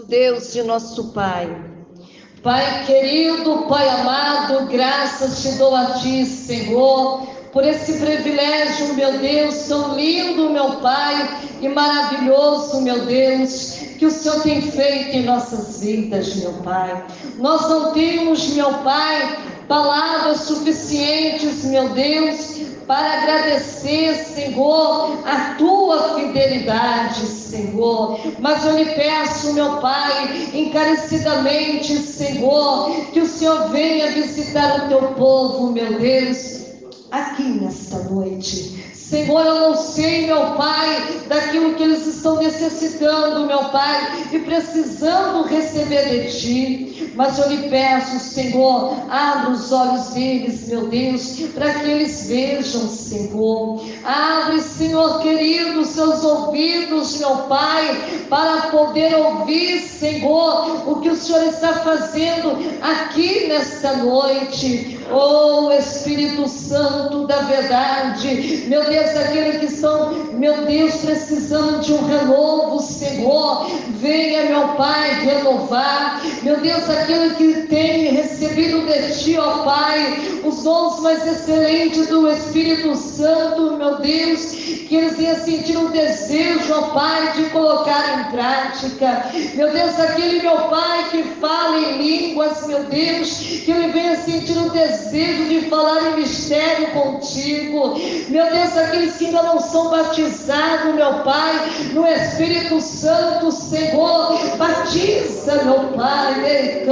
Deus de nosso Pai, Pai querido, Pai amado, graças te dou a Ti, Senhor, por esse privilégio, meu Deus, tão lindo, meu Pai, e maravilhoso, meu Deus, que o Senhor tem feito em nossas vidas, meu Pai. Nós não temos, meu Pai, palavras suficientes, meu Deus, para agradecer, Senhor, a Tua fidelidade, Senhor. Mas eu lhe peço, meu Pai, encarecidamente, Senhor, que o Senhor venha visitar o Teu povo, meu Deus, aqui nesta noite. Senhor, eu não sei, meu Pai, daquilo que eles estão necessitando, meu Pai, e precisando receber de Ti, mas eu lhe peço, Senhor, abra os olhos deles, meu Deus, para que eles vejam, Senhor. Abre, Senhor querido, seus ouvidos, meu Pai, para poder ouvir, Senhor, o que o Senhor está fazendo aqui nesta noite. Oh, Espírito Santo da verdade, meu Deus, aqueles que estão, meu Deus, precisando de um renovo, Senhor, venha, meu Pai, renovar, meu Deus, aquele que tem recebido de Ti, ó Pai, os dons mais excelentes do Espírito Santo, meu Deus, que eles venham sentir um desejo, ó Pai, de colocar em prática, meu Deus, aquele, meu Pai, que fala em línguas, meu Deus, que ele venha sentir um desejo de falar em mistério contigo, meu Deus, aqueles que ainda não são batizados, meu Pai, no Espírito Santo, Senhor, batiza, meu Pai,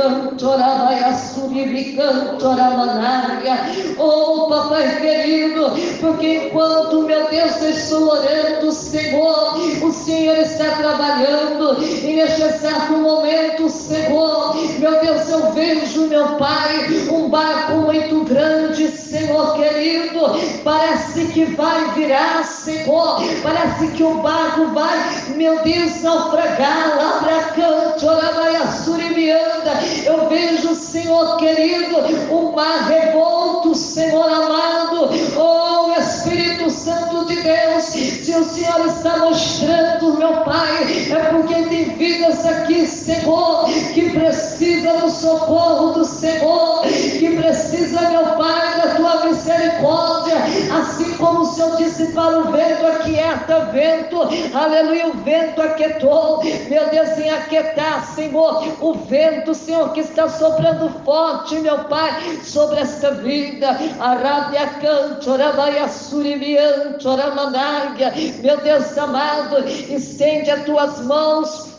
oh, Papai querido, porque enquanto, meu Deus, eu estou orando, Senhor, o Senhor está trabalhando, e neste exato momento, Senhor, meu Deus, eu vejo, meu Pai, um barco muito grande, Senhor querido, parece que vai virar, Senhor, parece que o barco vai, meu Deus, naufragar, lá pra canto, lá vai a Surimianda, eu vejo, Senhor querido, o mar revolto, Senhor amado, oh Espírito Santo de Deus, se o Senhor está mostrando, meu Pai, é porque tem vidas aqui, Senhor, que precisa do socorro do Senhor, que precisa, meu Pai, da Tua misericórdia, assim como o Senhor disse para o vento, aquieta vento, aleluia, o vento aquietou, meu Deus, em aquietar, Senhor, o vento, Senhor, que está soprando forte, meu Pai, sobre esta vida, Arábia canto, Orabaia Surimiante, Oramanarga, meu Deus amado, estende as Tuas mãos,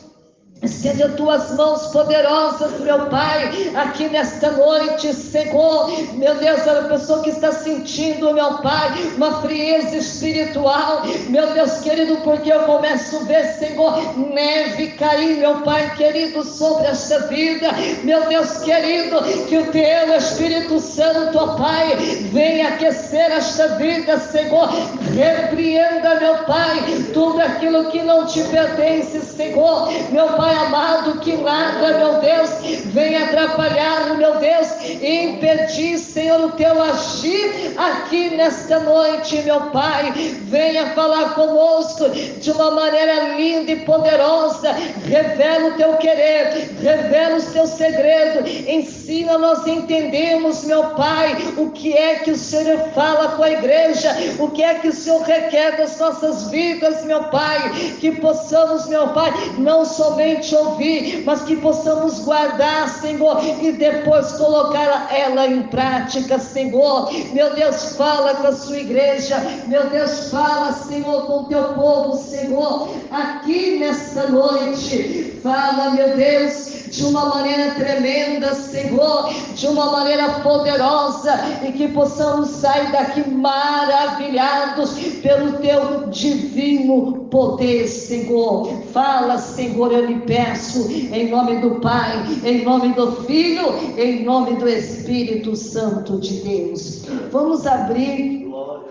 estende as Tuas mãos poderosas, meu Pai, aqui nesta noite, Senhor, meu Deus, a pessoa que está sentindo, meu Pai, uma frieza espiritual, meu Deus querido, porque eu começo a ver, Senhor, neve cair, meu Pai querido, sobre esta vida, meu Deus querido, que o Teu Espírito Santo, ó Pai, venha aquecer esta vida, Senhor, repreenda, meu Pai, tudo aquilo que não Te pertence, Senhor, meu Pai amado, que nada, meu Deus, venha atrapalhar, meu Deus, e impedir, Senhor, o Teu agir aqui nesta noite, meu Pai, venha falar conosco de uma maneira linda e poderosa, revela o Teu querer, revela os Teus segredos, ensina nós entendemos, meu Pai, o que é que o Senhor fala com a igreja, o que é que o Senhor requer das nossas vidas, meu Pai, que possamos, meu Pai, não somente ouvir, mas que possamos guardar, Senhor, e depois colocar ela em prática, Senhor, meu Deus, fala com a Sua igreja, meu Deus, fala, Senhor, com o Teu povo, Senhor, aqui nesta noite, fala, meu Deus, de uma maneira tremenda, Senhor, de uma maneira poderosa, e que possamos sair daqui maravilhados pelo Teu divino poder, Senhor. Fala, Senhor, eu lhe peço, em nome do Pai, em nome do Filho, em nome do Espírito Santo de Deus. Vamos abrir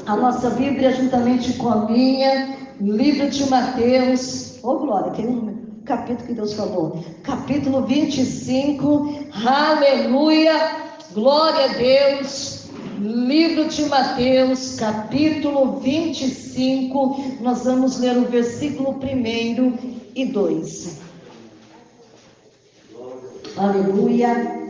a nossa Bíblia juntamente com a minha, livro de Mateus. Glória, que número? capítulo que Deus falou? Capítulo 25, aleluia, glória a Deus. Livro de Mateus, capítulo 25, nós vamos ler o versículo 1 e 2. Aleluia.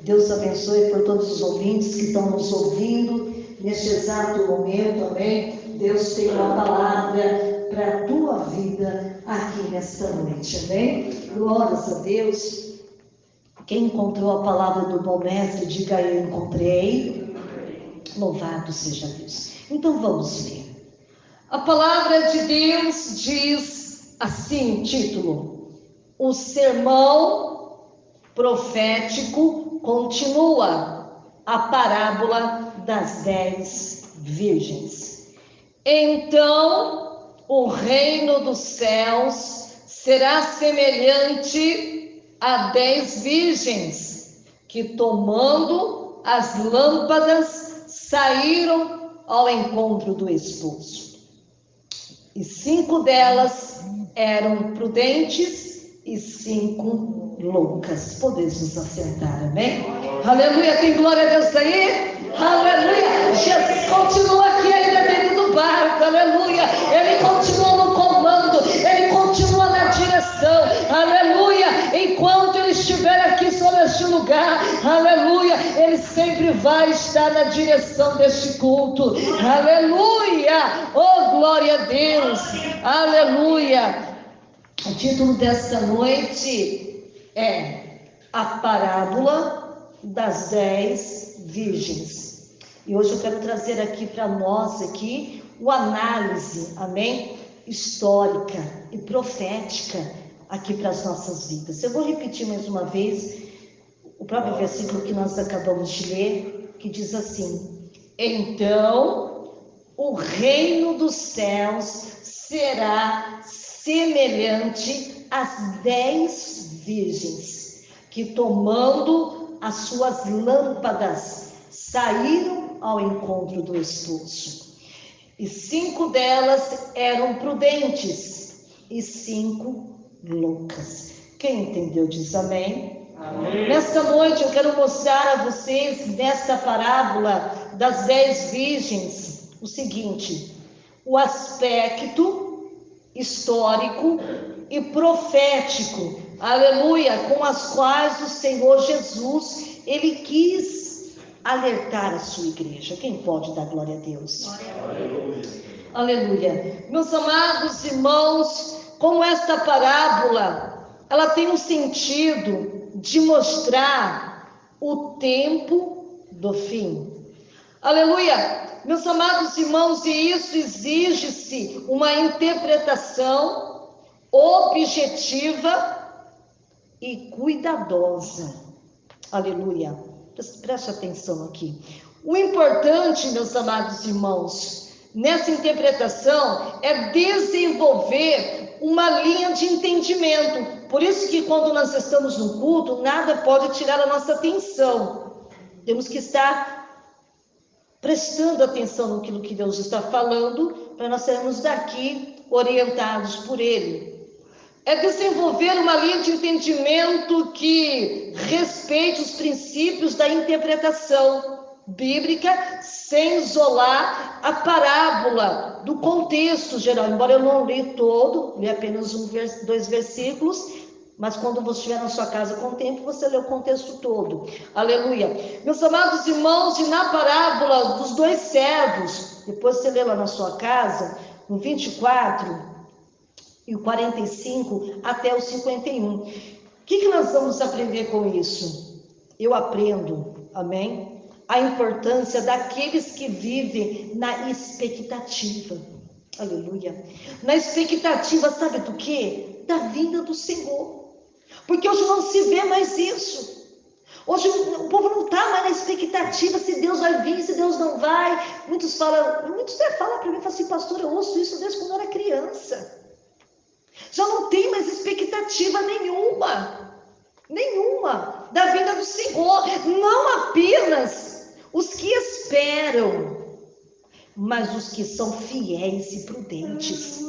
Deus abençoe por todos os ouvintes que estão nos ouvindo neste exato momento, amém? Deus tem uma palavra para a tua vida aqui nesta noite, amém? Glórias a Deus. Quem encontrou a palavra do bom mestre, diga: eu encontrei. Louvado seja Deus. Então vamos ver. A palavra de Deus diz assim, título: o sermão profético continua, a parábola das 10 virgens. Então, o reino dos céus será semelhante a 10 virgens, que tomando as lâmpadas, saíram ao encontro do esposo. E 5 delas eram prudentes e 5 loucas. Podemos nos assentar, amém? Aleluia, tem glória a Deus aí? Aleluia, Jesus continua aqui ainda dentro do barco, aleluia, Ele continua no comando, Ele continua na direção, aleluia, enquanto Ele estiver aqui sobre este lugar, aleluia, Ele sempre vai estar na direção deste culto, aleluia, oh glória a Deus, aleluia. O título desta noite é a parábola das 10 virgens. E hoje eu quero trazer aqui para nós aqui uma análise, amém? Histórica e profética aqui para as nossas vidas. Eu vou repetir mais uma vez o próprio versículo que nós acabamos de ler, que diz assim: então o reino dos céus será semelhante às 10 virgens, que tomando as suas lâmpadas, saíram ao encontro do esposo. E 5 delas eram prudentes e 5 loucas. Quem entendeu diz amém? Amém. Nesta noite eu quero mostrar a vocês, nesta parábola das 10 virgens, o seguinte: o aspecto histórico e profético, aleluia, com as quais o Senhor Jesus, Ele quis alertar a sua igreja. Quem pode dar glória a Deus? Aleluia. Aleluia. Meus amados irmãos, como esta parábola, ela tem um sentido de mostrar o tempo do fim. Aleluia. Meus amados irmãos, e isso exige-se uma interpretação objetiva e cuidadosa. Aleluia. Preste atenção aqui. O importante, meus amados irmãos, nessa interpretação é desenvolver uma linha de entendimento. Por isso que quando nós estamos no culto, nada pode tirar a nossa atenção. Temos que estar prestando atenção naquilo que Deus está falando, para nós sermos daqui orientados por Ele. É desenvolver uma linha de entendimento que respeite os princípios da interpretação bíblica, sem isolar a parábola do contexto geral. Embora eu não li todo, li apenas 2 versículos, mas quando você estiver na sua casa com o tempo, você lê o contexto todo. Aleluia. Meus amados irmãos, e na parábola dos 2 servos, depois você lê lá na sua casa, no 24 e o 45 até o 51. O que nós vamos aprender com isso? Eu aprendo, amém? A importância daqueles que vivem na expectativa. Aleluia. Na expectativa, sabe do quê? Da vinda do Senhor. Porque hoje não se vê mais isso. Hoje o povo não está mais na expectativa se Deus vai vir, se Deus não vai. Muitos falam para mim, falam assim: pastor, eu ouço isso desde quando eu era criança. Já não tem mais expectativa nenhuma da vinda do Senhor. Não apenas os que esperam, mas os que são fiéis e prudentes.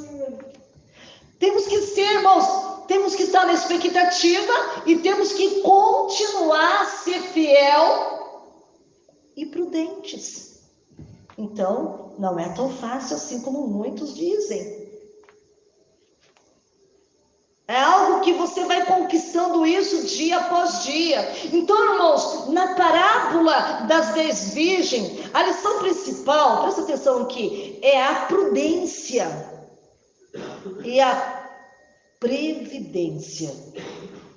Temos que ser, irmãos, temos que estar na expectativa e temos que continuar a ser fiel e prudentes. Então, não é tão fácil assim como muitos dizem. É algo que você vai conquistando isso dia após dia. Então, irmãos, na parábola das 10 virgens, a lição principal, presta atenção aqui, é a prudência e a previdência.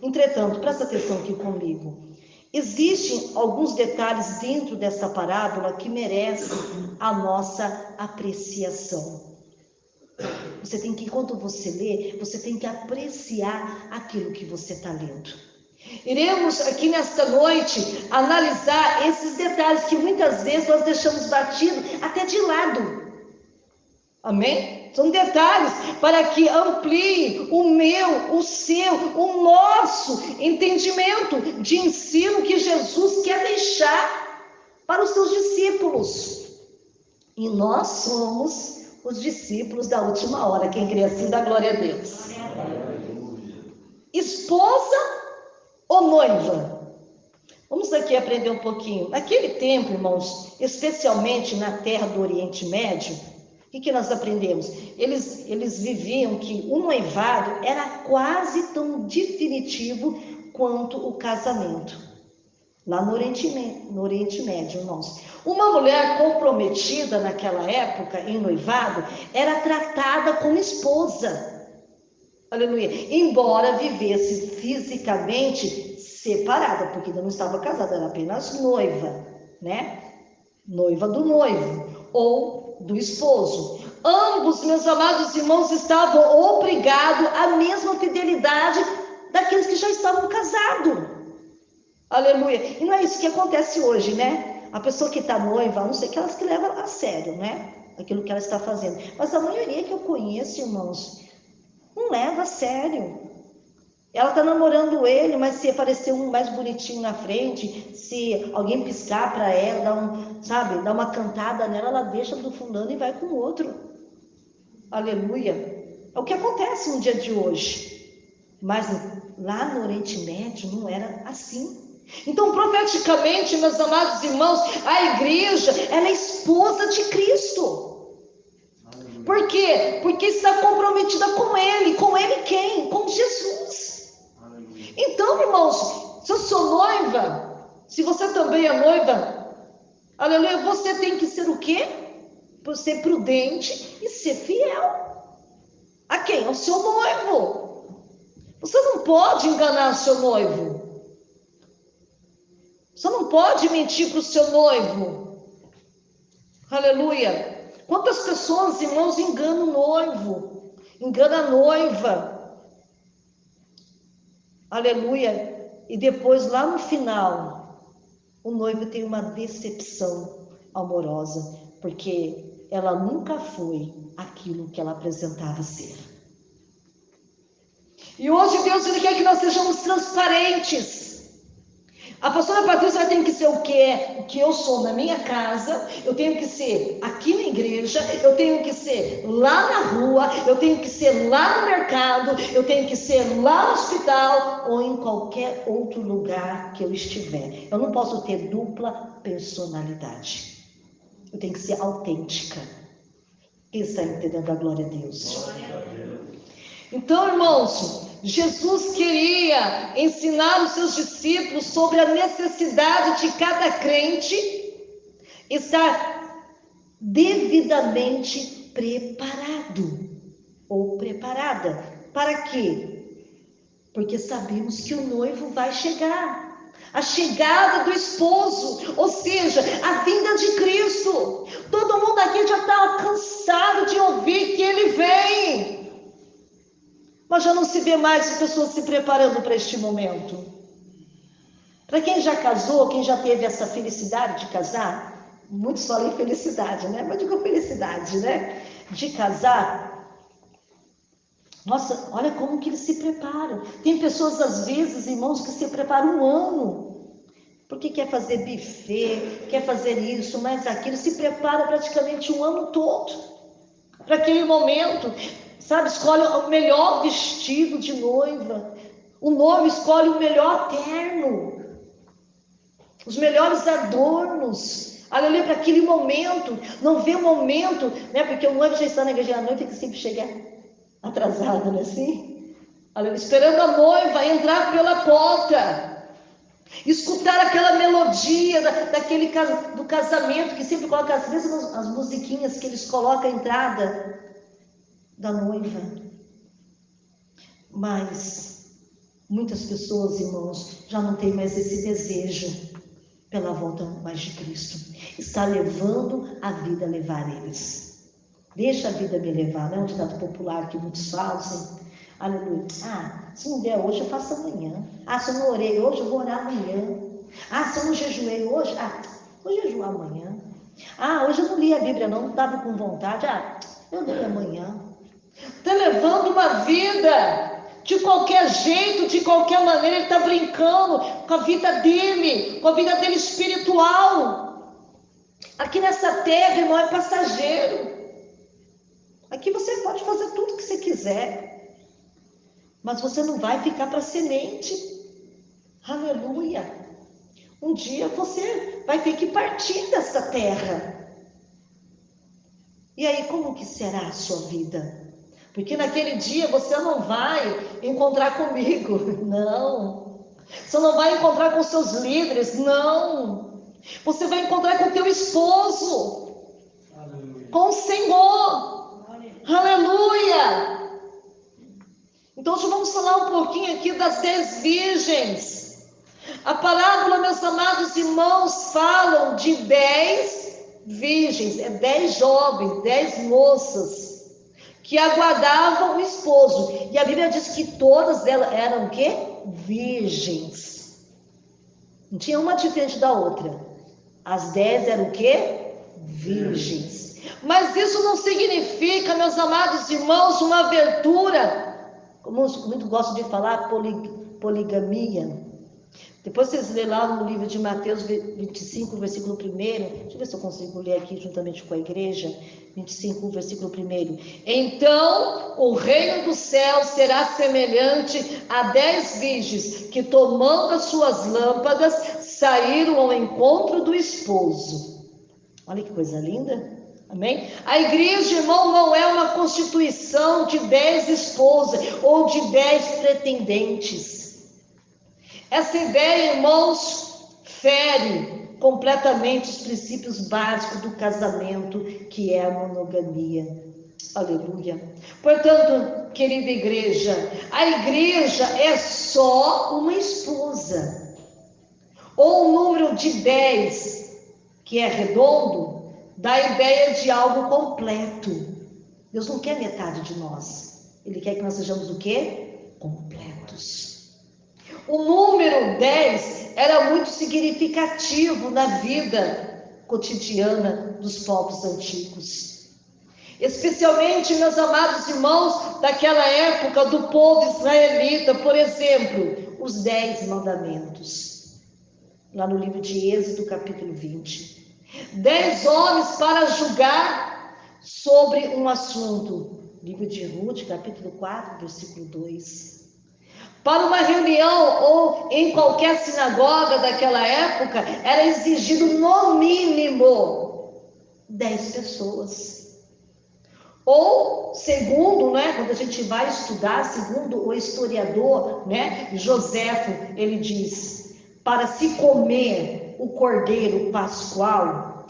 Entretanto, presta atenção aqui comigo. Existem alguns detalhes dentro dessa parábola que merecem a nossa apreciação. Você tem que, quando você lê, você tem que apreciar aquilo que você está lendo. Iremos aqui nesta noite analisar esses detalhes que muitas vezes nós deixamos batido até de lado. Amém? São detalhes para que amplie o meu, o seu, o nosso entendimento de ensino que Jesus quer deixar para os seus discípulos. E nós somos os discípulos da última hora. Quem crê assim, dá glória a Deus. Esposa ou noiva? Vamos aqui aprender um pouquinho. Naquele tempo, irmãos, especialmente na terra do Oriente Médio, o que nós aprendemos? Eles viviam que o noivado era quase tão definitivo quanto o casamento. Lá no Oriente Médio, irmãos. Uma mulher comprometida naquela época, em noivado, era tratada como esposa. Aleluia. Embora vivesse fisicamente separada, porque ainda não estava casada, era apenas noiva, né? Noiva do noivo ou do esposo. Ambos, meus amados irmãos, estavam obrigados à mesma fidelidade daqueles que já estavam casados. Aleluia. E não é isso que acontece hoje, né? A pessoa que está noiva, a não sei que elas que levam a sério, né? Aquilo que ela está fazendo. Mas a maioria que eu conheço, irmãos, não leva a sério. Ela está namorando ele, mas se aparecer um mais bonitinho na frente, se alguém piscar para ela, dar uma cantada nela, ela deixa do fulano e vai com o outro. Aleluia. É o que acontece no dia de hoje. Mas lá no Oriente Médio não era assim. Então, profeticamente, meus amados irmãos, a igreja, ela é esposa de Cristo. Por quê? Porque está comprometida com Ele. Com Ele quem? Com Jesus. Então, irmãos, se eu sou noiva, se você também é noiva, aleluia, você tem que ser o quê? Ser prudente e ser fiel. A quem? Ao seu noivo. Você não pode enganar o seu noivo. Você não pode mentir para o seu noivo. Aleluia. Quantas pessoas, irmãos, enganam o noivo, enganam a noiva. Aleluia. E depois, lá no final, o noivo tem uma decepção amorosa, porque ela nunca foi aquilo que ela apresentava ser. E hoje Deus ele quer que nós sejamos transparentes. A pastora Patrícia tem que ser o que eu sou na minha casa, eu tenho que ser aqui na igreja, eu tenho que ser lá na rua, eu tenho que ser lá no mercado, eu tenho que ser lá no hospital ou em qualquer outro lugar que eu estiver. Eu não posso ter dupla personalidade. Eu tenho que ser autêntica. Quem está entendendo a glória a Deus? Então, irmãos, Jesus queria ensinar os seus discípulos sobre a necessidade de cada crente estar devidamente preparado ou preparada. Para quê? Porque sabemos que o noivo vai chegar. A chegada do esposo, ou seja, a vinda de Cristo. Todo mundo aqui já está cansado de ouvir que ele vem. Mas já não se vê mais as pessoas se preparando para este momento. Para quem já casou, quem já teve essa felicidade de casar, muitos falam em felicidade, né? Mas digo felicidade, né? De casar. Nossa, olha como que eles se preparam. Tem pessoas, às vezes, irmãos, que se preparam um ano. Porque quer fazer buffet, quer fazer isso, mas aquilo. Se prepara praticamente um ano todo para aquele momento. sabe? Escolhe o melhor vestido de noiva. O noivo escolhe o melhor terno, os melhores adornos, aleluia, para aquele momento. Não vê o momento, né? Porque o noivo já está na igreja à noite, que sempre chega atrasado, né? Assim, aleluia, esperando a noiva entrar pela porta, escutar aquela melodia do casamento, que sempre coloca às vezes as musiquinhas que eles colocam à entrada da noiva. Mas muitas pessoas, irmãos, já não têm mais esse desejo pela volta mais de Cristo. Está levando a vida a levar eles. Deixa a vida me levar, não é um ditado popular que muitos fazem. Aleluia. Se não der hoje, eu faço amanhã. Se eu não orei hoje, eu vou orar amanhã. Se eu não jejuei hoje, vou jejuar amanhã. Hoje eu não li a Bíblia, não estava com vontade. Eu leio amanhã. Está levando uma vida de qualquer jeito, de qualquer maneira. Ele está brincando com a vida dele, espiritual. Aqui nessa terra, irmão, é passageiro. Aqui você pode fazer tudo que você quiser, mas você não vai ficar para semente. Aleluia. Um dia você vai ter que partir dessa terra. E aí, como que será a sua vida? Porque naquele dia você não vai encontrar comigo, não. Você não vai encontrar com seus líderes, não. Você vai encontrar com teu esposo, aleluia, com o Senhor, aleluia. Então hoje vamos falar um pouquinho aqui das 10 virgens. A parábola, meus amados irmãos, falam de 10 virgens, 10 jovens, 10 moças que aguardavam o esposo. E a Bíblia diz que todas elas eram o quê? Virgens. Não tinha uma diferente da outra. As 10 eram o quê? Virgens. Mas isso não significa, meus amados irmãos, uma abertura, como muito gosto de falar, poligamia. Depois vocês lêem lá no livro de Mateus 25, versículo 1. Deixa eu ver se eu consigo ler aqui juntamente com a igreja. 25, versículo 1. Então o reino do céu será semelhante a 10 virgens que, tomando as suas lâmpadas, saíram ao encontro do esposo. Olha que coisa linda. Amém? A igreja, irmão, não é uma constituição de 10 esposas ou de 10 pretendentes. Essa ideia, irmãos, fere completamente os princípios básicos do casamento, que é a monogamia. Aleluia. Portanto, querida igreja, a igreja é só uma esposa. Ou um número de 10, que é redondo, dá a ideia de algo completo. Deus não quer metade de nós. Ele quer que nós sejamos o quê? Completos. O número 10 era muito significativo na vida cotidiana dos povos antigos. Especialmente, meus amados irmãos, daquela época do povo israelita, por exemplo, os 10 mandamentos. Lá no livro de Êxodo, capítulo 20. 10 homens para julgar sobre um assunto. Livro de Ruth, capítulo 4, versículo 2. Para uma reunião ou em qualquer sinagoga daquela época, era exigido no mínimo 10 pessoas. Ou, segundo, quando a gente vai estudar, segundo o historiador, Joséfo, ele diz, para se comer o cordeiro pascual,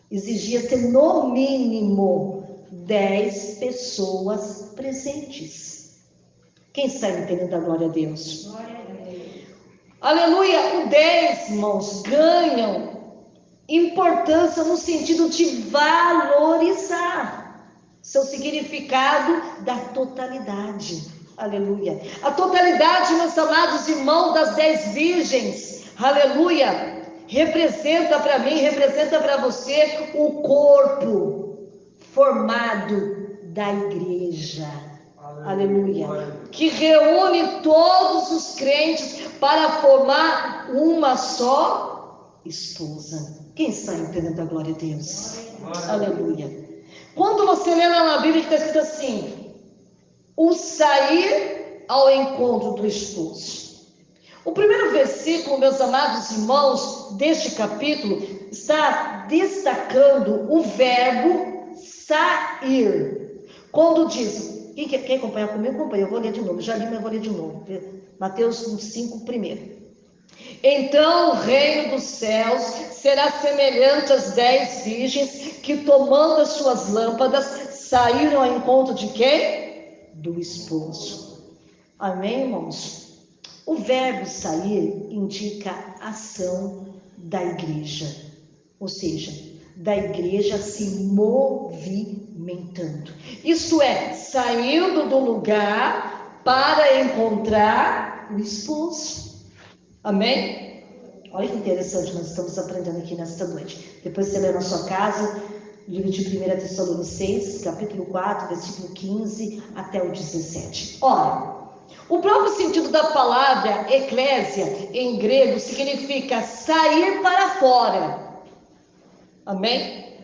exigia-se no mínimo 10 pessoas presentes. Quem está entendendo a glória a Deus? Glória a Deus. Aleluia. O 10, irmãos, ganham importância no sentido de valorizar seu significado da totalidade. Aleluia. A totalidade, meus amados irmãos, das 10 virgens, aleluia, representa para mim, representa para você o corpo formado da igreja. Aleluia. Que reúne todos os crentes para formar uma só esposa. Quem está entendendo a glória a Deus? Aleluia. Quando você lê lá na Bíblia que está escrito assim, o sair ao encontro do esposo. O primeiro versículo, meus amados irmãos, deste capítulo, está destacando o verbo sair. Quando diz, quem quer acompanhar comigo? Acompanha, eu vou ler de novo, já li, mas vou ler de novo. Mateus 5, primeiro. Então o reino dos céus será semelhante às 10 virgens que, tomando as suas lâmpadas, saíram ao encontro de quem? Do esposo. Amém, irmãos? O verbo sair indica a ação da igreja, ou seja, da igreja se movimentando. Isto é, saindo do lugar para encontrar o esposo. Amém? Olha que interessante, nós estamos aprendendo aqui nesta noite. Depois você lê na sua casa, livro de 1 Tessalonicenses, capítulo 4, versículo 15 até o 17. Ora, o próprio sentido da palavra eclésia em grego significa sair para fora. Amém?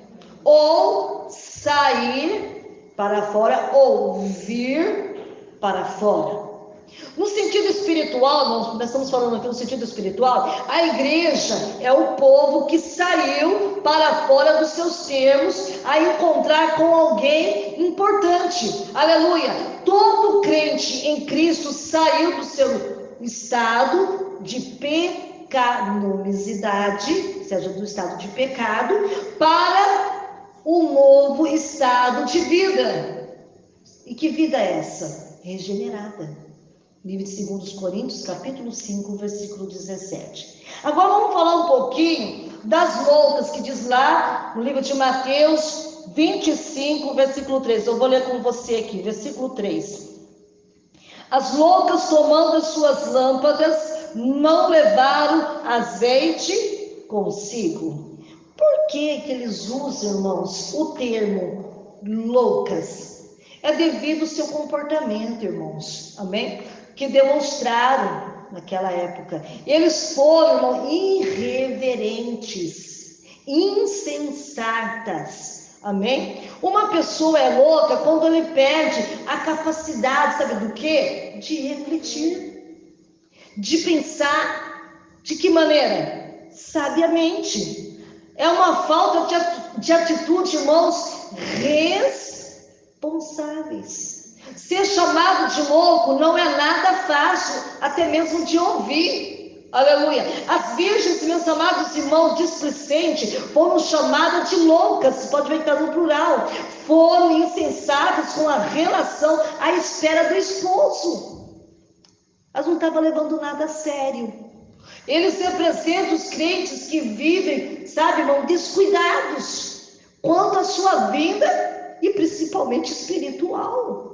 Ou sair para fora, ou vir para fora. No sentido espiritual, nós estamos falando aqui no sentido espiritual, a igreja é o povo que saiu para fora dos seus termos a encontrar com alguém importante. Aleluia! Todo crente em Cristo saiu do seu estado de pecaminosidade, ou seja, do estado de pecado, para um novo estado de vida. E que vida é essa? Regenerada. Livro de 2 Coríntios, capítulo 5, versículo 17. Agora vamos falar um pouquinho das loucas, que diz lá no livro de Mateus 25, versículo 3. Eu vou ler com você aqui, versículo 3. As loucas, tomando as suas lâmpadas, não levaram azeite consigo. Por que eles usam, irmãos, o termo loucas? É devido ao seu comportamento, irmãos. Amém? Que demonstraram naquela época. Eles foram irreverentes, insensatas. Amém? Uma pessoa é louca quando ele perde a capacidade, sabe do quê? De refletir, de pensar. De que maneira? Sabiamente. É uma falta de atitude, irmãos, responsáveis. Ser chamado de louco não é nada fácil, até mesmo de ouvir. Aleluia. As virgens, meus amados irmãos, displicentes, foram chamadas de loucas, pode ver que está no plural. Foram insensatas com a relação à espera do esposo. Elas não estavam levando nada a sério. Eles representam os crentes que vivem, sabe, irmão, descuidados quanto à sua vida e principalmente espiritual.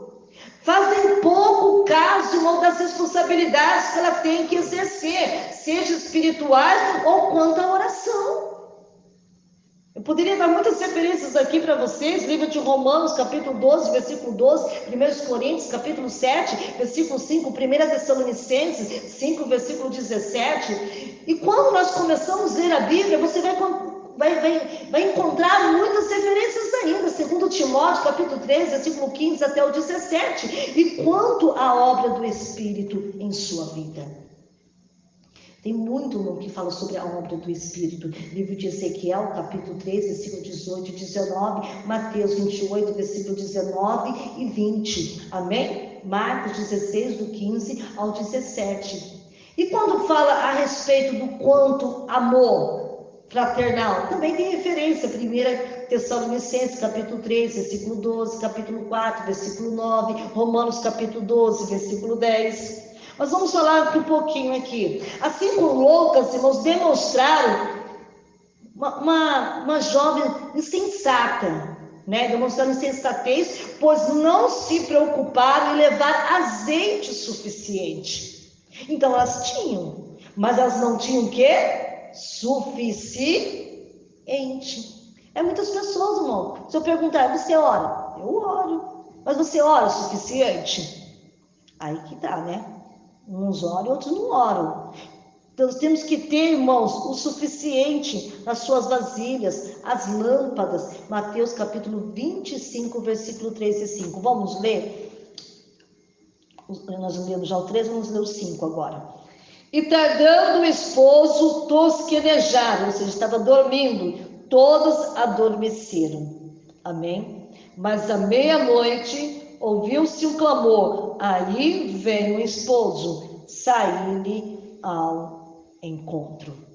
Fazem pouco caso, irmão, das responsabilidades que ela tem que exercer, seja espirituais ou quanto à oração. Eu poderia dar muitas referências aqui para vocês, livro de Romanos, capítulo 12, versículo 12, 1 Coríntios, capítulo 7, versículo 5, 1 Tessalonicenses 5, versículo 17. E quando nós começamos a ler a Bíblia, você vai encontrar muitas referências ainda, segundo Timóteo, capítulo 3, versículo 15 até o 17. E quanto à obra do Espírito em sua vida. Tem muito no que fala sobre a obra do Espírito. Livro de Ezequiel, capítulo 3, versículo 18 e 19. Mateus 28, versículo 19 e 20. Amém? Marcos 16, do 15 ao 17. E quando fala a respeito do quanto amor fraternal, também tem referência. 1 Tessalonicenses, capítulo 3, versículo 12. Capítulo 4, versículo 9. Romanos, capítulo 12, versículo 10. Mas vamos falar um pouquinho aqui. Assim como loucas, irmãos, demonstraram uma jovem insensata, né? Demonstraram insensatez, pois não se preocuparam em levar azeite suficiente. Então elas tinham, mas elas não tinham o quê? Suficiente. É muitas pessoas, irmão. Se eu perguntar, você ora? Eu oro. Mas você ora o suficiente? Aí que dá, né? Uns oram e outros não oram. Então, nós temos que ter, irmãos, o suficiente nas suas vasilhas, as lâmpadas. Mateus capítulo 25, versículo 3 e 5. Vamos ler? Nós lemos já o 3, vamos ler o 5 agora. E tardando o esposo, tosquenejaram, ou seja, estava dormindo, todos adormeceram. Amém? Mas à meia-noite ouviu-se um clamor: aí vem o esposo. Saí-lhe ao encontro.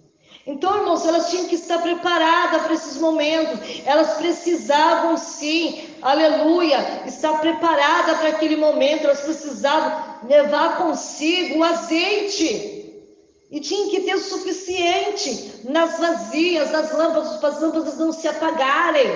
Então, irmãos, elas tinham que estar preparadas para esses momentos. Elas precisavam sim, aleluia, estar preparadas para aquele momento. Elas precisavam levar consigo o azeite. E tinha que ter o suficiente nas vasilhas, nas lâmpadas, para as lâmpadas não se apagarem.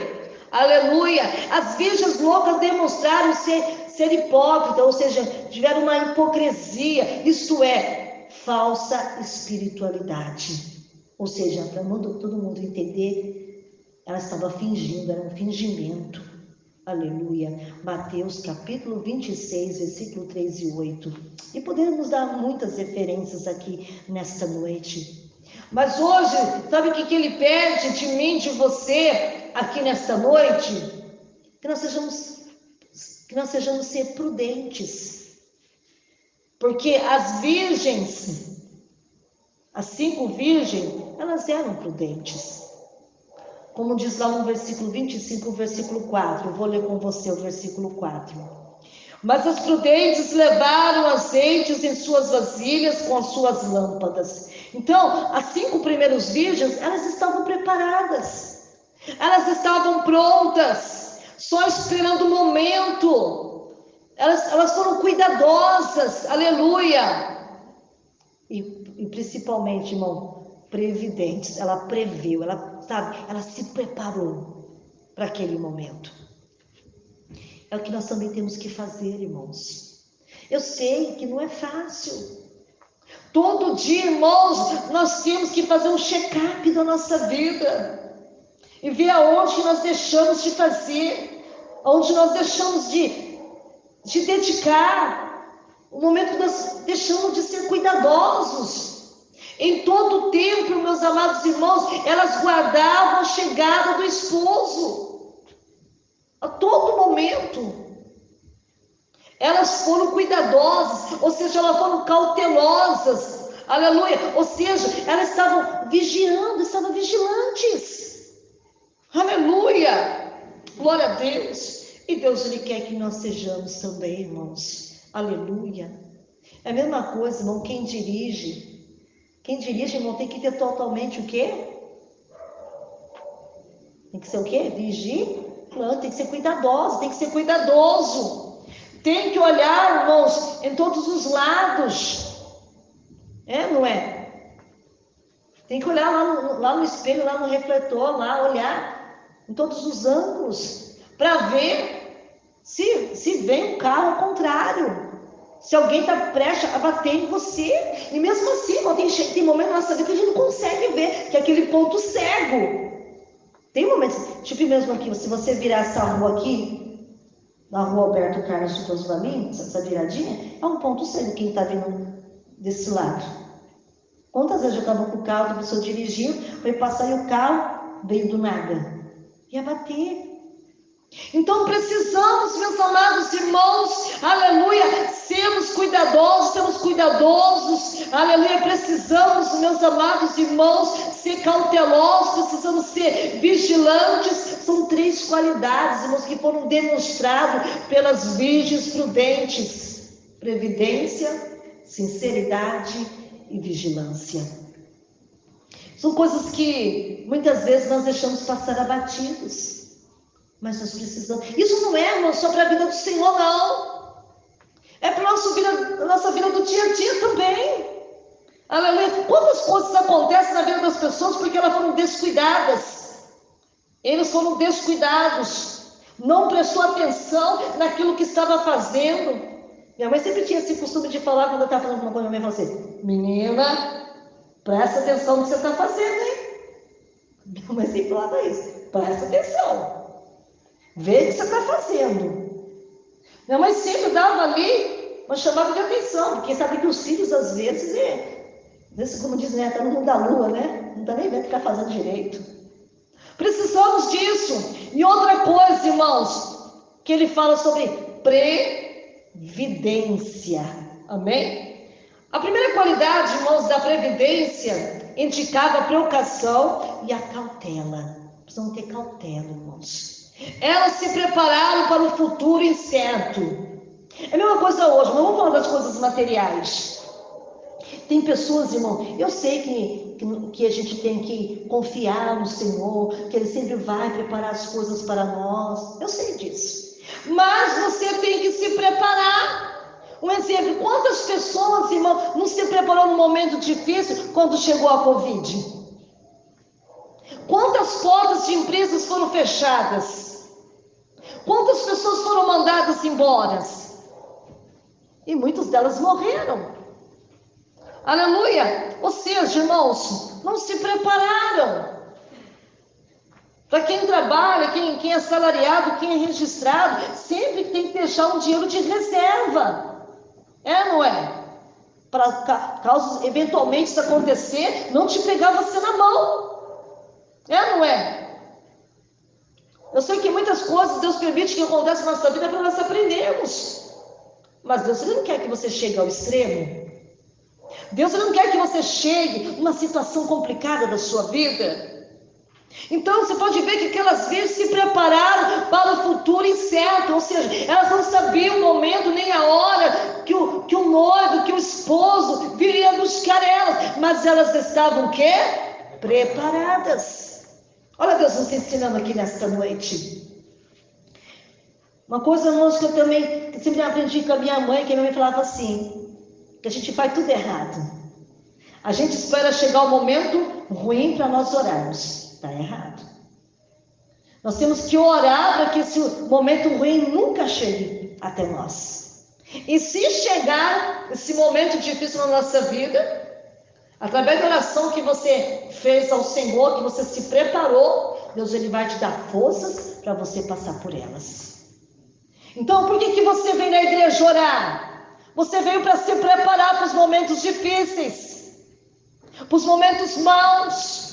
Aleluia! As virgens loucas demonstraram ser hipócritas, ou seja, tiveram uma hipocrisia, isto é, falsa espiritualidade. Ou seja, para todo mundo entender, ela estava fingindo, era um fingimento. Aleluia. Mateus capítulo 26, versículo 3 e 8. E podemos dar muitas referências aqui nesta noite. Mas hoje, sabe o que ele pede de mim, de você, aqui nesta noite? Que nós sejamos ser prudentes. Porque as virgens, as 5 virgens, elas eram prudentes. Como diz lá no versículo 25, versículo 4. Eu vou ler com você o versículo 4. Mas as prudentes levaram azeites em suas vasilhas com as suas lâmpadas. Então, as 5 primeiras virgens, elas estavam preparadas. Elas estavam prontas, só esperando o momento. Elas foram cuidadosas, aleluia. E principalmente, irmão, previdentes. Ela previu, ela se preparou para aquele momento. É o que nós também temos que fazer, irmãos. Eu sei que não é fácil. Todo dia, irmãos, nós temos que fazer um check-up da nossa vida. E ver aonde que nós deixamos de fazer. Onde nós deixamos de dedicar. O momento que nós deixamos de ser cuidadosos. Em todo o tempo, meus amados irmãos, elas guardavam a chegada do esposo. A todo momento. Elas foram cuidadosas, ou seja, elas foram cautelosas. Aleluia. Ou seja, elas estavam vigiando, estavam vigilantes. Aleluia. Glória a Deus. E Deus, Ele quer que nós sejamos também, irmãos. Aleluia. É a mesma coisa, irmão, quem dirige, irmão, tem que ter totalmente o quê? Tem que ser o quê? Vigilante, tem que ser cuidadoso, tem que ser cuidadoso. Tem que olhar, irmãos, em todos os lados. Não é? Tem que olhar lá no espelho, lá no refletor, lá olhar em todos os ângulos, para ver se vem um carro ao contrário. Se alguém está prestes a bater em você. E mesmo assim, irmão, tem momentos na nossa vida que a gente não consegue ver, que é aquele ponto cego. Tem momentos, tipo mesmo aqui, se você virar essa rua aqui, na rua Alberto Carlos de Souza Valim, essa viradinha, é um ponto cego quem está vindo desse lado. Quantas vezes eu estava com o carro, a pessoa dirigiu, foi passar e o carro veio do nada. Ia bater. Então precisamos, meus amados irmãos, aleluia, sermos cuidadosos, aleluia, precisamos, meus amados irmãos, ser cautelosos, precisamos ser vigilantes. São 3 qualidades, irmãos, que foram demonstradas pelas virgens prudentes: previdência, sinceridade e vigilância. São coisas que muitas vezes nós deixamos passar abatidos. Mas nós precisamos. Isso não é, irmão, só para a vida do Senhor, não. É para a nossa vida do dia a dia também. Aleluia. Quantas coisas acontecem na vida das pessoas porque elas foram descuidadas. Eles foram descuidados. Não prestou atenção naquilo que estava fazendo. Minha mãe sempre tinha esse costume de falar, quando eu estava falando com uma coisa, minha mãe falava assim: menina, presta atenção no que você está fazendo, hein? Minha mãe sempre falava isso. Presta atenção. Vê o que você está fazendo. Minha mãe sempre dava ali uma chamada de atenção, porque sabe que os filhos, às vezes, como diz, né, está no mundo da lua, né? Não está nem vendo o que está fazendo direito. Precisamos disso. E outra coisa, irmãos, que ele fala sobre previdência. Amém? A primeira qualidade, irmãos, da previdência indicava a precaução e a cautela. Precisamos ter cautela, irmãos. Elas se prepararam para o futuro incerto. É a mesma coisa hoje, mas vamos falar das coisas materiais. Tem pessoas, irmão, eu sei que a gente tem que confiar no Senhor, que Ele sempre vai preparar as coisas para nós. Eu sei disso. Mas você tem que se preparar. Um exemplo, quantas pessoas, irmão, não se preparou num momento difícil quando chegou a Covid? Quantas portas de empresas foram fechadas? Quantas pessoas foram mandadas embora? E muitas delas morreram. Aleluia! Ou seja, irmãos, não se prepararam. Para quem trabalha, quem é salariado, quem é registrado, sempre tem que deixar um dinheiro de reserva. É, não é? Para caso eventualmente isso acontecer, não te pegar você na mão. É, não é? Eu sei que muitas coisas Deus permite que aconteçam na nossa vida para nós aprendermos. Mas Deus não quer que você chegue ao extremo. Deus não quer que você chegue numa situação complicada da sua vida. Então você pode ver que aquelas vezes se prepararam para o futuro incerto, ou seja, elas não sabiam o momento nem a hora que o noivo, que o esposo viria buscar elas, mas elas estavam o quê? Preparadas. Olha Deus nos ensinando aqui nesta noite. Uma coisa, irmãos, que eu também que sempre aprendi com a minha mãe, que a minha mãe falava assim, que a gente faz tudo errado. A gente espera chegar o momento ruim para nós orarmos. Está errado. Nós temos que orar para que esse momento ruim nunca chegue até nós. E se chegar esse momento difícil na nossa vida, através da oração que você fez ao Senhor, que você se preparou, Deus Ele vai te dar forças para você passar por elas. Então, por que você veio na igreja orar? Você veio para se preparar para os momentos difíceis, para os momentos maus.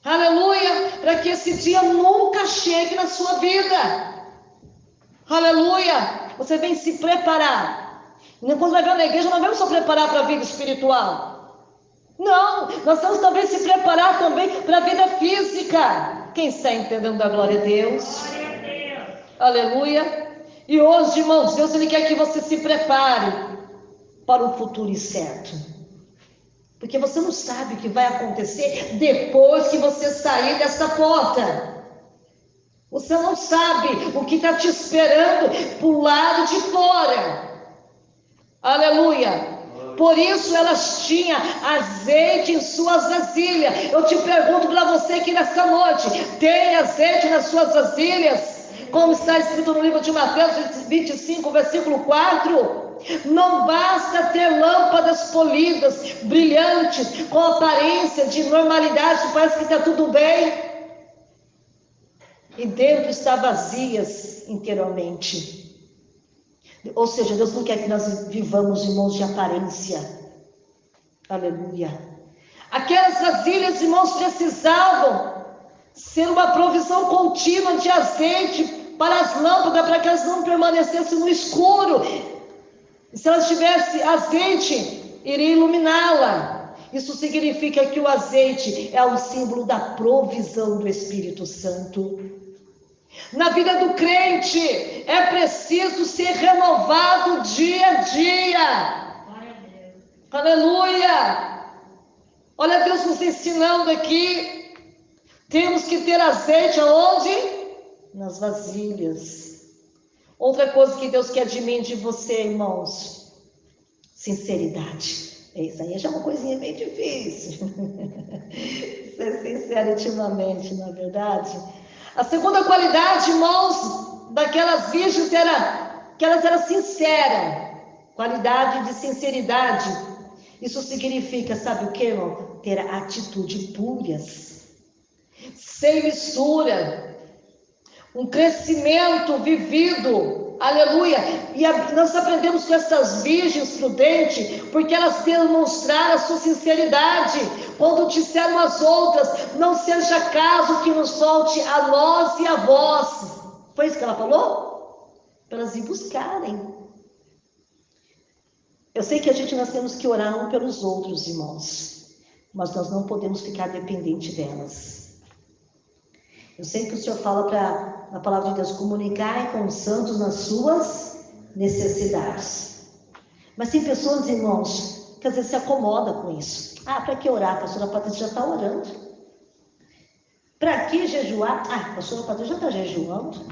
Aleluia, para que esse dia nunca chegue na sua vida. Aleluia, você vem se preparar. E quando vai vir na igreja, não vamos só preparar para a vida espiritual. Não, nós vamos também se preparar também para a vida física. Quem está entendendo a glória a Deus? Glória a Deus. Aleluia. E hoje, irmãos, Deus Ele quer que você se prepare para o futuro incerto. Porque você não sabe o que vai acontecer depois que você sair dessa porta. Você não sabe o que está te esperando pro lado de fora. Aleluia. Por isso elas tinham azeite em suas vasilhas. Eu te pergunto para você aqui nessa noite, tem azeite nas suas vasilhas? Como está escrito no livro de Mateus 25, versículo 4. Não basta ter lâmpadas polidas, brilhantes, com aparência de normalidade, parece que está tudo bem. E dentro está vazias interiormente. Ou seja, Deus não quer que nós vivamos, irmãos, de aparência. Aleluia. Aquelas vasilhas, irmãos, precisavam ser uma provisão contínua de azeite para as lâmpadas, para que elas não permanecessem no escuro. E se elas tivessem azeite, iria iluminá-la. Isso significa que o azeite é um símbolo da provisão do Espírito Santo. Na vida do crente, é preciso ser renovado dia a dia. Aleluia! Olha Deus nos ensinando aqui. Temos que ter azeite aonde? Nas vasilhas. Outra coisa que Deus quer de mim e de você, irmãos, sinceridade. Isso aí já é uma coisinha meio difícil. Ser sincero intimamente, não é verdade? A segunda qualidade, irmãos, daquelas virgens era que elas eram sinceras. Qualidade de sinceridade. Isso significa, sabe o que, irmão? Ter atitude puras, sem mistura. Um crescimento vivido, aleluia. E nós aprendemos com essas virgens prudentes, porque elas demonstraram a sua sinceridade. Quando disseram às outras, não seja caso que nos falte a nós e a vós. Foi isso que ela falou? Para elas ir buscarem. Eu sei que nós temos que orar um pelos outros, irmãos, mas nós não podemos ficar dependente delas. Eu sei que o Senhor fala na palavra de Deus, comunicar com os santos nas suas necessidades. Mas tem pessoas, irmãos, que às vezes se acomodam com isso. Ah, para que orar? A pastora Patrícia já está orando. Para que jejuar? Ah, a pastora Patrícia já está jejuando.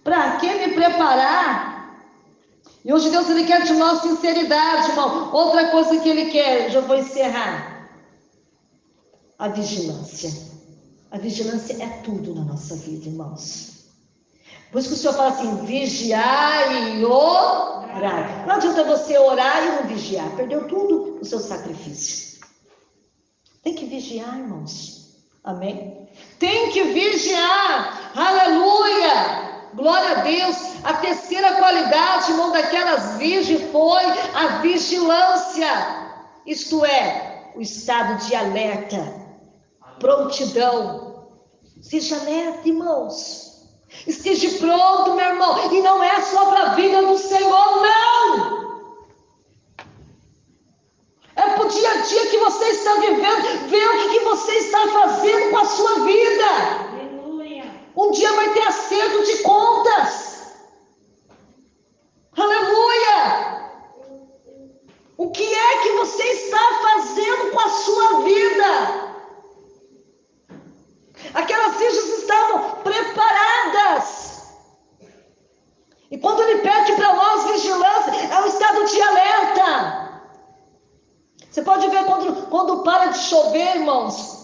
Para que me preparar? E hoje Deus, Ele quer de nós sinceridade, irmão. Outra coisa que Ele quer, já vou encerrar. A vigilância. A vigilância é tudo na nossa vida, irmãos. Por isso que o Senhor fala assim, vigiar e orar. Não adianta você orar e não vigiar. Perdeu tudo o seu sacrifício. Tem que vigiar, irmãos. Amém? Tem que vigiar. Aleluia. Glória a Deus. A terceira qualidade, irmão, daquelas virgens foi a vigilância. Isto é, o estado de alerta. Prontidão. Seja alerta, irmãos. Esteja pronto, meu irmão. E não é só para a vida do Senhor, não. É para o dia a dia que você está vivendo. Ver o que você está fazendo com a sua vida. Aleluia. Um dia vai ter acerto de contas. Aleluia. O que é que você está fazendo com a sua vida? Aquelas virgens estavam preparadas. E quando Ele pede para nós vigilância, é um estado de alerta. Você pode ver quando para de chover, irmãos,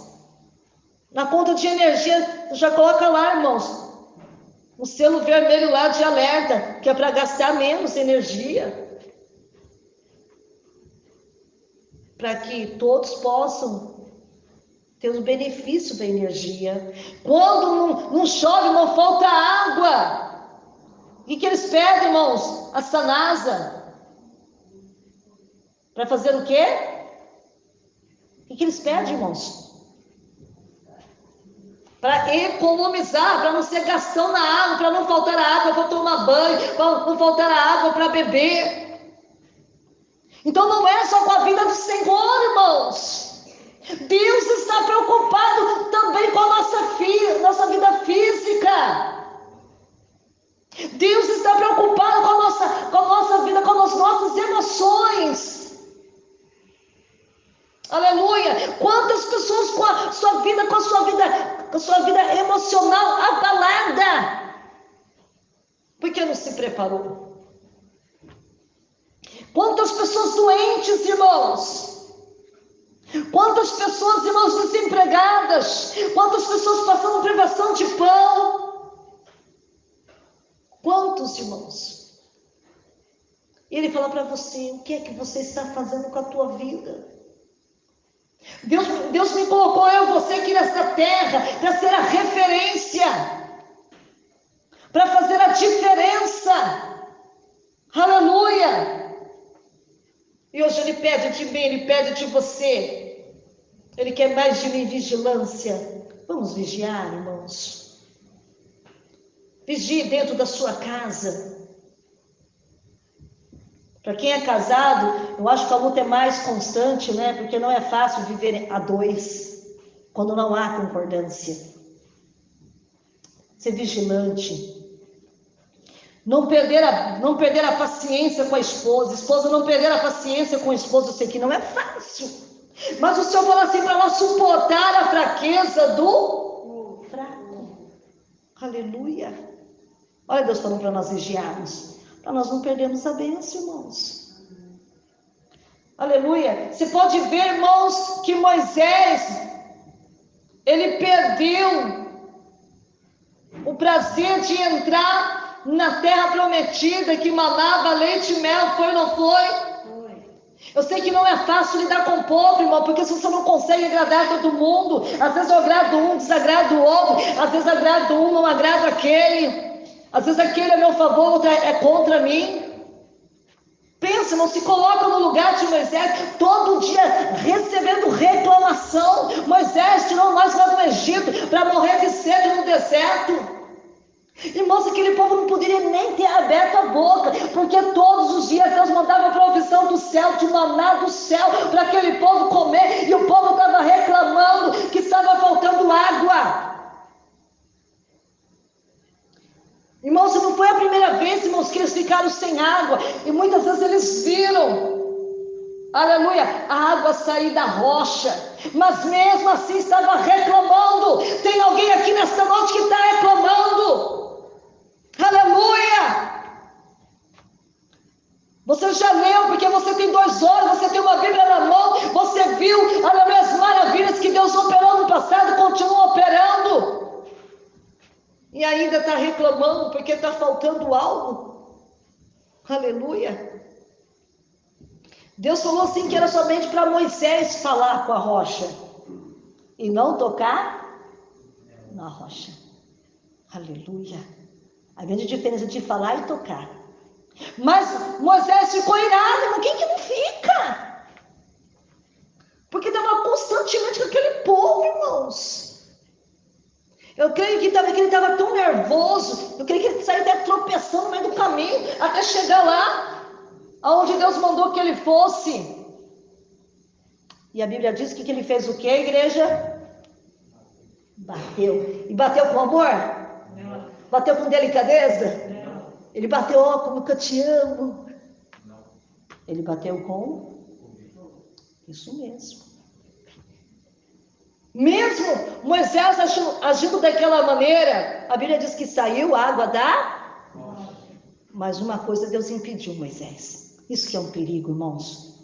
na conta de energia, já coloca lá, irmãos, um selo vermelho lá de alerta, que é para gastar menos energia. Para que todos possam ter o benefício da energia. Quando não chove, não falta água. O que eles pedem, irmãos? A Sanasa. Para fazer o quê? O que eles pedem, irmãos? Para economizar, para não ser gastão na água, para não faltar água para tomar banho, para não faltar água para beber. Então não é só com a vida do Senhor, irmãos. Deus está preocupado também com a nossa vida física. Deus está preocupado com a nossa vida, com as nossas emoções. Aleluia! Quantas pessoas com a sua vida emocional abalada? Porque não se preparou? Quantas pessoas doentes, irmãos? Quantas pessoas, irmãos, desempregadas? Quantas pessoas passando privação de pão? Quantos, irmãos? E Ele fala para você, o que é que você está fazendo com a tua vida? Deus me colocou eu e você aqui nessa terra para ser a referência, para fazer a diferença. Aleluia! E hoje Ele pede de mim, Ele pede de você. Ele quer mais de mim, vigilância. Vamos vigiar, irmãos. Vigie dentro da sua casa. Para quem é casado, eu acho que a luta é mais constante, né? Porque não é fácil viver a dois, quando não há concordância. Ser vigilante. Não perder a paciência com a esposa não perder a paciência com o esposo. Eu sei que não é fácil, mas o Senhor fala assim para nós suportar a fraqueza do fraco. Aleluia. Olha Deus falando para nós vigiarmos, para nós não perdermos a bênção, irmãos. Aleluia. Você pode ver, irmãos, que Moisés, ele perdeu o prazer de entrar na terra prometida, que manava leite e mel. Foi ou não foi? Eu sei que não é fácil lidar com o povo, irmão, porque se você não consegue agradar todo mundo, às vezes eu agrado um, desagrado o outro, às vezes agrado um, não agrado aquele, às vezes aquele é a meu favor, outro é contra mim. Pensa, não se coloca no lugar de Moisés, todo dia recebendo reclamação. Moisés tirou nós lá do Egito para morrer de sede no deserto. Irmãos, aquele povo não poderia nem ter aberto a boca, porque todos os dias Deus mandava provisão do céu, de maná do céu, para aquele povo comer, e o povo estava reclamando que estava faltando água. Irmãos, não foi a primeira vez, irmãos, que eles ficaram sem água, e muitas vezes eles viram, aleluia, a água sair da rocha, mas mesmo assim estava reclamando. Tem alguém aqui nesta noite que está reclamando? Aleluia! Você já leu, porque você tem 2 olhos, você tem uma Bíblia na mão, você viu, aleluia, as maravilhas que Deus operou no passado, continua operando, e ainda está reclamando porque está faltando algo. Aleluia! Deus falou assim que era somente para Moisés falar com a rocha e não tocar na rocha. Aleluia! A grande diferença de falar e tocar. Mas Moisés ficou irado, irmão. Quem que não fica? Porque estava constantemente com aquele povo, irmãos. Eu creio que ele estava tão nervoso. Eu creio que ele saiu até tropeçando no meio do caminho até chegar lá aonde Deus mandou que ele fosse. E a Bíblia diz que ele fez o quê, igreja? Bateu. E bateu com amor? Não. Bateu com delicadeza? Não. Ele bateu, ó, como que eu te amo. Não. Ele bateu com? Isso mesmo. Mesmo Moisés agindo daquela maneira, a Bíblia diz que saiu água da? Mas uma coisa Deus impediu Moisés. Isso que é um perigo, irmãos.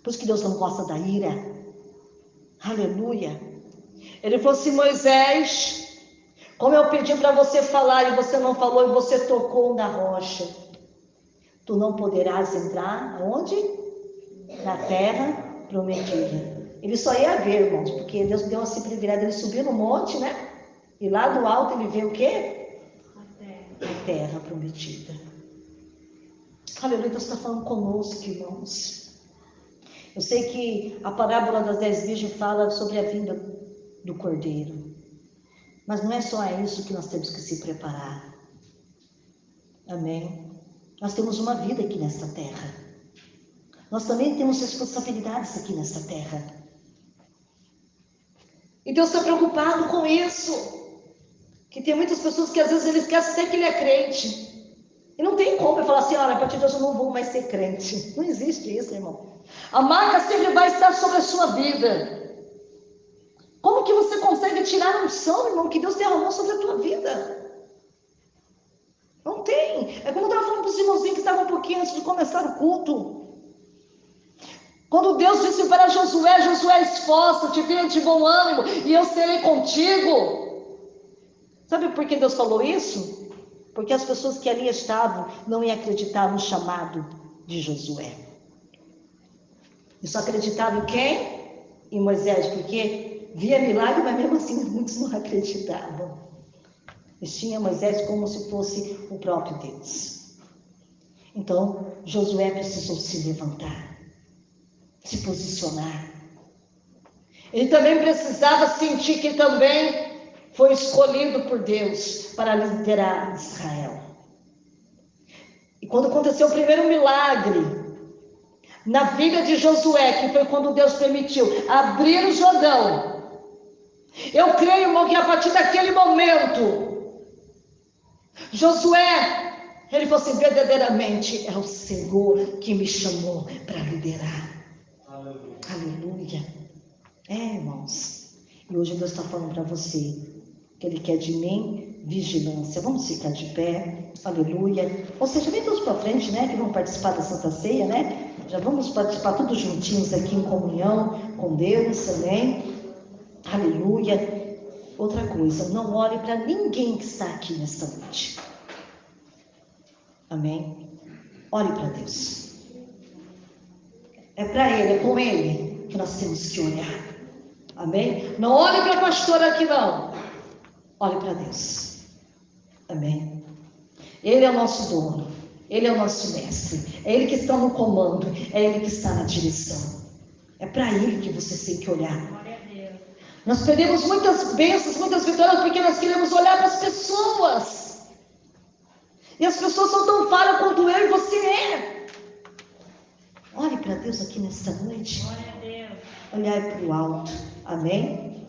Por isso que Deus não gosta da ira. Aleluia. Ele falou assim: Moisés, como eu pedi para você falar e você não falou e você tocou na rocha, tu não poderás entrar aonde? Na terra prometida. Ele só ia ver, irmãos, porque Deus deu assim privilégio. Ele subiu no monte, né? E lá do alto ele vê o quê? A terra prometida. Aleluia, Deus está falando conosco, irmãos. Eu sei que a parábola das 10 virgens fala sobre a vinda do Cordeiro. Mas não é só a isso que nós temos que se preparar. Amém? Nós temos uma vida aqui nesta terra. Nós também temos responsabilidades aqui nesta terra. E Deus está preocupado com isso. Que tem muitas pessoas que às vezes eles esquecem até que ele é crente. E não tem como eu falar assim: olha, a partir de hoje eu não vou mais ser crente. Não existe isso, irmão. A marca sempre vai estar sobre a sua vida. Como que você consegue tirar a unção, irmão, que Deus derramou sobre a tua vida? Não tem. É como eu estava falando para os irmãozinhos que estavam um pouquinho antes de começar o culto. Quando Deus disse para Josué: Josué, esforça-te, tenha de bom ânimo, e eu serei contigo. Sabe por que Deus falou isso? Porque as pessoas que ali estavam não iam acreditar no chamado de Josué. E só acreditavam em quem? Em Moisés, porque via milagre, mas mesmo assim muitos não acreditavam. Eles tinham Moisés como se fosse o próprio Deus. Então Josué precisou se levantar, se posicionar. Ele também precisava sentir que também foi escolhido por Deus para liderar Israel. E quando aconteceu o primeiro milagre na vida de Josué, que foi quando Deus permitiu abrir o Jordão, eu creio, irmão, que a partir daquele momento, Josué, ele falou assim: verdadeiramente é o Senhor que me chamou para liderar. Aleluia. Aleluia. Irmãos, e hoje Deus está falando para você que Ele quer de mim vigilância. Vamos ficar de pé, aleluia. Ou seja, vem todos para frente, né? Que vão participar da Santa Ceia, né? Já vamos participar todos juntinhos aqui em comunhão com Deus, amém? Aleluia. Outra coisa, não olhe para ninguém que está aqui nesta noite. Amém? Olhe para Deus. É para Ele, é com Ele que nós temos que olhar. Amém? Não olhe para a pastora aqui, não. Olhe para Deus. Amém? Ele é o nosso dono. Ele é o nosso mestre. É Ele que está no comando. É Ele que está na direção. É para Ele que você tem que olhar. Nós perdemos muitas bênçãos, muitas vitórias, porque nós queremos olhar para as pessoas. E as pessoas são tão falhas quanto eu e você é. Olhe para Deus aqui nesta noite. Olhar para o alto. Amém?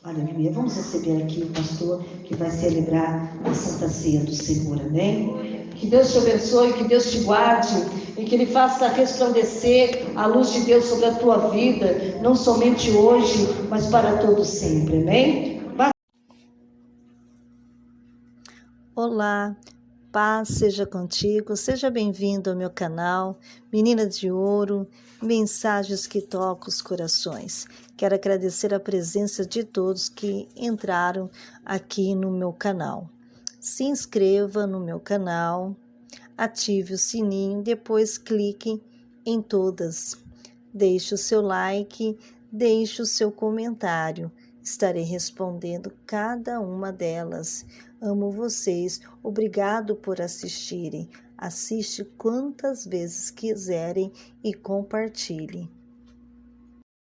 Aleluia. Vamos receber aqui o pastor que vai celebrar a Santa Ceia do Senhor. Amém? Que Deus te abençoe, que Deus te guarde e que Ele faça resplandecer a luz de Deus sobre a tua vida, não somente hoje, mas para todo sempre. Amém? Olá, paz seja contigo, seja bem-vindo ao meu canal Menina de Ouro, mensagens que tocam os corações. Quero agradecer a presença de todos que entraram aqui no meu canal. Se inscreva no meu canal, ative o sininho, depois clique em todas. Deixe o seu like, deixe o seu comentário. Estarei respondendo cada uma delas. Amo vocês. Obrigado por assistirem. Assiste quantas vezes quiserem e compartilhe.